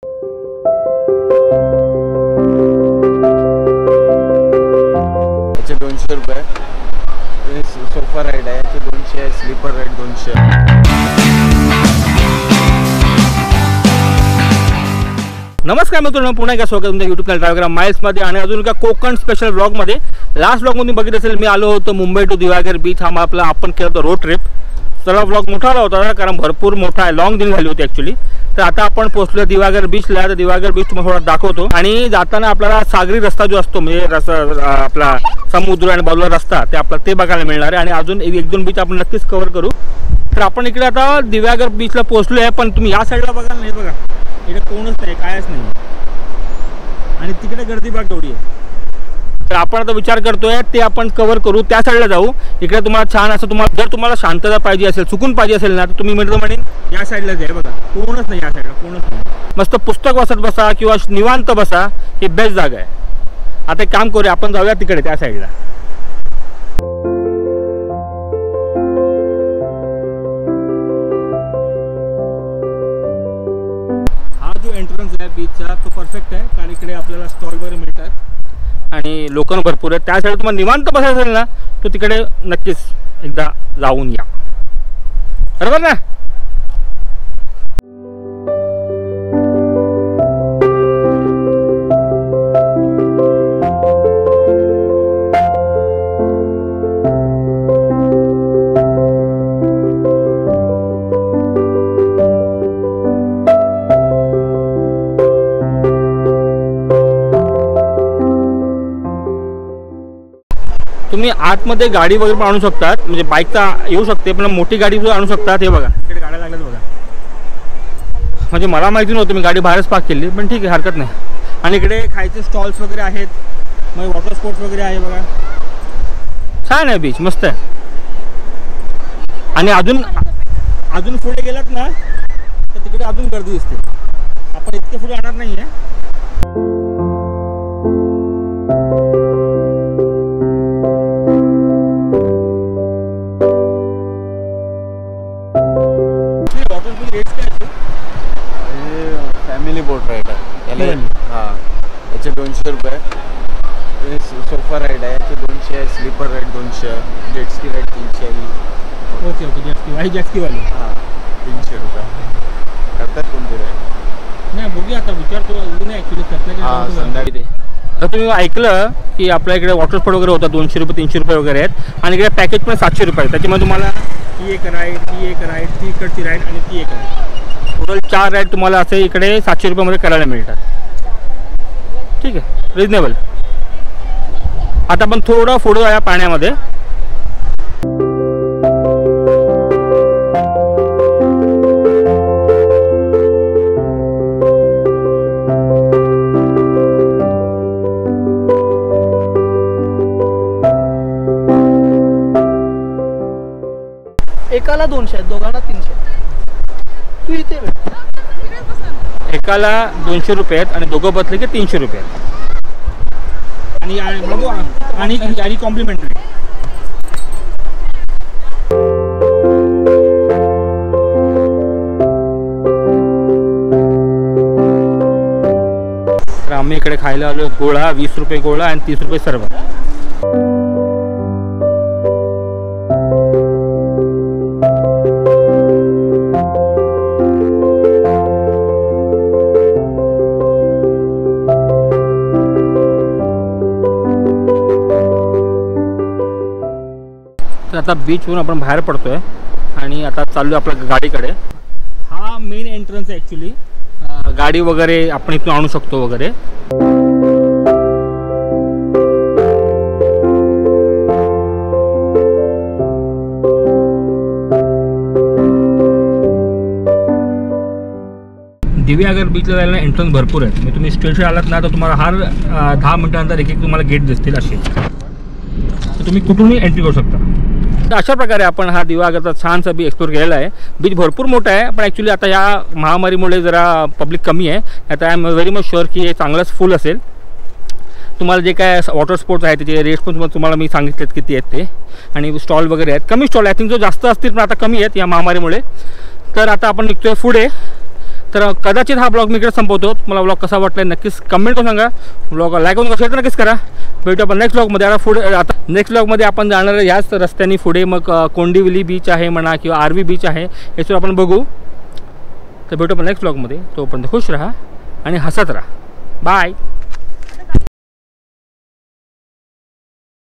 याचे 200 रुपये. Sofa ride आहे याचे 200. Sleeper ride 200. नमस्कार मित्रांनो, पुन्हा एकदा स्वागत तुमच्या यूट्यूब चॅनल ड्रायव्हर माइल्समध्ये आणि अजून एका कोकण स्पेशल ब्लॉगमध्ये. लास्ट ब्लॉगमध्ये बघितलं असेल मी आलो होतो मुंबई टू दिवागर बीच. हा आपला आपण केला होता रोड ट्रिप. सर्व ब्लॉग मोठा आला होता कारण भरपूर मोठा आहे, लॉंग दिन झाली होती ॲक्च्युली. तर आता आपण पोहोचलो दिवागर बीचला. तर दिवागर बीच तुम्हाला थोडा दाखवतो आणि जाताना आपल्याला सागरी रस्ता जो असतो म्हणजे रस्ता आपला समुद्र आणि बाजूला रस्ता ते आपल्याला ते बघायला मिळणार आहे. आणि अजून एक दोन बीच आपण नक्कीच कव्हर करू. तर आपण इकडे आता दिवागर बीचला पोहोचलो आहे. पण तुम्ही या साईडला बघाल नाही, बघा इकडे कोणच नाही, कायच नाही आणि तिकडे गर्दी बघ एवढी आहे. तर आपण आता विचार करतोय ते आपण कव्हर करू, त्या साईडला जाऊ. इकडे तुम्हाला छान असं जर तुम्हाला शांतता पाहिजे असेल, सुकून पाहिजे असेल ना, तर तुम्ही म्हणेन या साईडला जाईल. बघा कोणच नाही या साईडला, कोणच नाही. मस्त पुस्तक वाचत बसा किंवा निवांत बसा, ही बेस्ट जागा आहे. आता एक काम करूया, आपण जाऊया तिकडे त्या साईडला. हा जो एंट्रन्स आहे बीचचा तो परफेक्ट आहे कारण इकडे आपल्याला स्टॉल वगैरे मिळतात आणि लोक भरपूर आहेत. त्या साईड तुम्हाला निवांत बसायचं असेल ना, तो तिकडे नक्कीच एकदा जाऊन या, बरोबर ना. तुम्ही आतमध्ये गाडी वगैरे पण आणू शकतात, म्हणजे बाईकचा येऊ शकते पण मोठी गाडी आणू शकतात. हे बघा इकडे गाड्या लागल्यात बघा. म्हणजे मला माहिती नव्हतं, मी गाडी बाहेरच पार्क केली, पण ठीक आहे हरकत नाही. आणि इकडे खायचे स्टॉल्स वगैरे आहेत, मग वॉटर स्पोर्ट्स वगैरे आहे बघा. छान आहे बीच, मस्त आहे. आणि अजून पुढे गेलात ना तर तिकडे अजून गर्दी दिसते. आपण इतके पुढे आणणार नाही आहे. फॅमिली बोट राईड आहे याला. हां याचे 200 रुपये. सोफा राईड आहे याचे 200. Sleeper ride 200. Jet ski ride 300. Okay okay, जेटस्कीवाली हां 300 रुपये. करतात कोणते राईड नाही, बघूया आता विचारतो. नाही ॲक्च्युली हां संध्याकाळी. तर तुम्ही ऐकलं की आपल्या इकडे वॉटर स्पोर्ट वगैरे होता 200 रुपये 300 रुपये वगैरे आहेत. आणि इकडे पॅकेज पण 700 रुपये. त्याच्यामध्ये तुम्हाला ही एक राईड, ही एक राईड, ती इकडची राईड आणि ती एक राईड, टोटल 4 राईड तुम्हाला असे इकडे 700 रुपयामध्ये करायला मिळतात. ठीक आहे, रिजनेबल. आता आपण थोडं पुढे जाऊया पाण्यामध्ये. एकाला 200, दोघांना 300. तू इथे एकाला 200 रुपये आहेत आणि दोघं बसले की 300 रुपये आहेत. आणि कॉम्प्लिमेंटरी. तर आम्ही इकडे खायला आलो गोळा. 20 रुपये गोळा आणि 30 रुपये सरबत. तर आता बीचवरून आपण बाहेर पडतोय आणि आता चाललो आपल्या गाडीकडे. हा मेन एंट्रन्स आहे ॲक्च्युली. गाडी वगैरे आपण इथून आणू शकतो वगैरे. दिव्यागर बीचला जायला एंट्रन्स भरपूर आहेत. म्हणजे तुम्ही स्टेशन आलात ना तर तुम्हाला हर 10 मिनिटानंतर एक तुम्हाला गेट दिसतील असे. तर तुम्ही कुठूनही एंट्री करू शकता. तर अशा प्रकारे आपण हा दिवागरचा छानसा बीच एक्सप्लोर केलेला आहे. बीच भरपूर मोठा आहे पण ॲक्च्युली आता या महामारीमुळे जरा पब्लिक कमी आहे. आता I am very much sure की हे चांगलंच फुल असेल. तुम्हाला जे काय वॉटर स्पोर्ट्स आहे त्याचे रेट्स पण तुम्हाला मी सांगितलेत किती आहेत ते. आणि स्टॉल वगैरे आहेत, कमी स्टॉल आय थिंक जो जास्त असतील पण आता कमी आहेत या महामारीमुळे. तर आता आपण निघतोय पुढे तर कदाचित हा ब्लॉग मी इकडे संपवतो. मला ब्लॉग कसा वाटला नक्कीच कमेंट करून सांगा. ब्लॉग लाईक करून शेअर तर नक्कीच करा. भेटू आपण नेक्स्ट ब्लॉगमध्ये. आता नेक्स्ट ब्लॉगमध्ये आपण जाणार आहे याच रस्त्याने पुढे. मग कोंडिवली बीच आहे म्हणा किंवा आरवी बीच आहे, याचं आपण बघू. तर भेटू आपण नेक्स्ट ब्लॉगमध्ये. तोपर्यंत खुश राहा आणि हसत राहा. बाय.